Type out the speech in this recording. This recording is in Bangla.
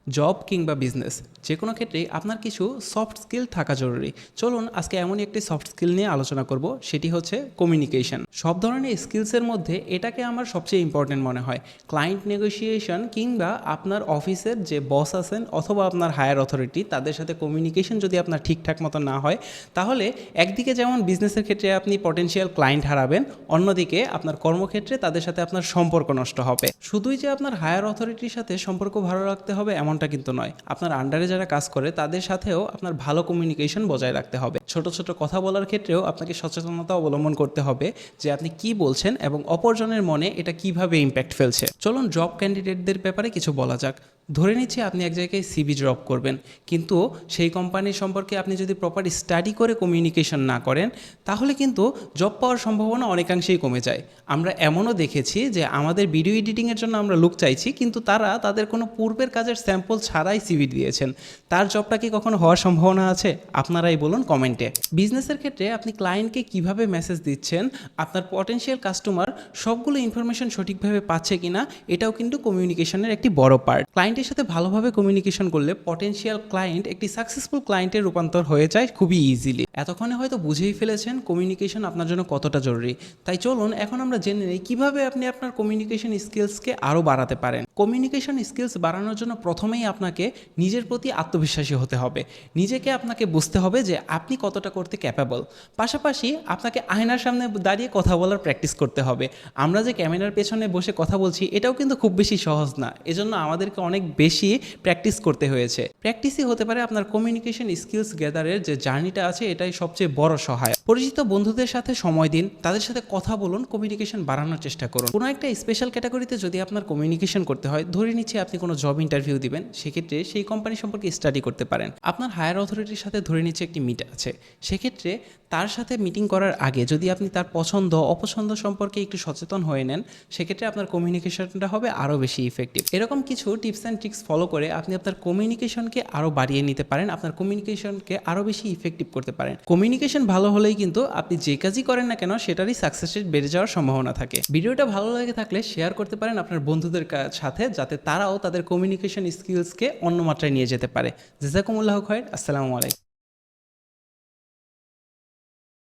জব কিংবা বিজনেস যে কোনো ক্ষেত্রেই আপনার কিছু সফট স্কিল থাকা জরুরি। চলুন আজকে এমনই একটি সফট স্কিল নিয়ে আলোচনা করব, সেটি হচ্ছে কমিউনিকেশন। সব ধরনের স্কিলসের মধ্যে এটাকে আমার সবচেয়ে ইম্পর্টেন্ট মনে হয়। ক্লায়েন্ট নেগোসিয়েশন কিংবা আপনার অফিসের যে বস আছেন অথবা আপনার হায়ার অথরিটি, তাদের সাথে কমিউনিকেশন যদি আপনার ঠিকঠাক মতো না হয়, তাহলে একদিকে যেমন বিজনেসের ক্ষেত্রে আপনি পটেনশিয়াল ক্লায়েন্ট হারাবেন, অন্যদিকে আপনার কর্মক্ষেত্রে তাদের সাথে আপনার সম্পর্ক নষ্ট হবে। শুধুই যে আপনার হায়ার অথরিটির সাথে সম্পর্ক ভালো রাখতে হবে এমনটা কিন্তু নয়, আপনার আন্ডারে যারা কাজ করে তাদের সাথেও আপনার ভালো কমিউনিকেশন বজায় রাখতে হবে। ছোট ছোট কথা বলার ক্ষেত্রেও আপনাকে সচেতনতা অবলম্বন করতে হবে যে আপনি কি বলছেন এবং অপরজনের মনে এটা কিভাবে ইম্প্যাক্ট ফেলছে। চলুন জব ক্যান্ডিডেটদের ব্যাপারে কিছু বলা যাক। ধরে নিচ্ছি আপনি এক জায়গায় সিভি ড্রপ করবেন, কিন্তু সেই কোম্পানির সম্পর্কে আপনি যদি প্রপার স্টাডি করে কমিউনিকেশন না করেন, তাহলে কিন্তু জব পাওয়ার সম্ভাবনা অনেকাংশেই কমে যায়। আমরা এমনও দেখেছি যে আমাদের ভিডিও এডিটিংয়ের জন্য আমরা লোক চাইছি, কিন্তু তারা তাদের কোনো পূর্বের কাজের স্যাম্পল ছাড়াই সিভি দিয়েছেন। তার জবটা কি কখনো হওয়ার সম্ভাবনা আছে? আপনারাই বলুন কমেন্টে। বিজনেসের ক্ষেত্রে আপনি ক্লায়েন্টকে কিভাবে মেসেজ দিচ্ছেন, আপনার পটেনশিয়াল কাস্টমার সবগুলো ইনফরমেশন সঠিকভাবে পাচ্ছে কিনা, এটাও কিন্তু কমিউনিকেশনের একটি বড় পার্ট। ক্লায়েন্টের সাথে ভালোভাবে কমিউনিকেশন করলে পটেনশিয়াল ক্লায়েন্ট একটি সাকসেসফুল ক্লায়েন্টে রূপান্তর হয়ে যায় খুবই ইজিলি। এতক্ষণে হয়তো বুঝেই ফেলেছেন কমিউনিকেশন আপনার জন্য কতটা জরুরি। তাই চলুন এখন আমরা জেনে নিই কিভাবে আপনি আপনার কমিউনিকেশন স্কিলসকে আরও বাড়াতে পারেন। কমিউনিকেশন স্কিলস বাড়ানোর জন্য প্রথমেই আপনাকে নিজের প্রতি আত্মবিশ্বাসী হতে হবে। নিজেকে আপনাকে বুঝতে হবে যে আপনি কতটা করতে ক্যাপেবল। পাশাপাশি আপনাকে আয়নার সামনে দাঁড়িয়ে কথা বলার প্র্যাকটিস করতে হবে। আমরা যে ক্যামেরার পেছনে বসে কথা বলছি এটাও কিন্তু খুব বেশি সহজ না, এজন্য আমাদেরকে অনেক বেশি প্র্যাকটিস করতে হয়েছে। প্র্যাকটিসই হতে পারে আপনার কমিউনিকেশন স্কিলস গ্যাদারের যে জার্নিটা আছে এটাই সবচেয়ে বড় সহায়ক। পরিচিত বন্ধুদের সাথে সময় দিন, তাদের সাথে কথা বলুন, কমিউনিকেশন বাড়ানোর চেষ্টা করুন। কোনো একটা স্পেশাল ক্যাটাগরিতে যদি আপনার কমিউনিকেশন করতে হয়, ধরে নিচ্ছি আপনি কোনো জব ইন্টারভিউ দিবেন, সেক্ষেত্রে সেই কোম্পানি সম্পর্কে স্টাডি করতে পারেন। আপনার হায়ার অথরিটির সাথে ধরে নিচ্ছে একটি মিট আছে, সেক্ষেত্রে তার সাথে মিটিং করার আগে যদি আপনি তার পছন্দ অপছন্দ সম্পর্কে একটু সচেতন হয়ে নেন, সেক্ষেত্রে আপনার কমিউনিকেশনটা হবে আরও বেশি ইফেক্টিভ। এরকম কিছু টিপস অ্যান্ড ট্রিক্স ফলো করে আপনি আপনার কমিউনিকেশনকে আরও বাড়িয়ে নিতে পারেন, আপনার কমিউনিকেশনকে আরও বেশি ইফেক্টিভ করতে পারেন। কমিউনিকেশন ভালো হলেই কিন্তু আপনি যে কাজই করেন না কেন সেটারই সাকসেস রেট বেড়ে যাওয়ার সম্ভাবনা থাকে। ভিডিওটা ভালো লাগে থাকলে শেয়ার করতে পারেন আপনার বন্ধুদের সাথে, যাতে তারাও তাদের কমিউনিকেশন স্কিলসকে অন্য মাত্রায় নিয়ে যেতে পারে। জাযাকুমুল্লাহু খাইর। আসসালামু আলাইকুম।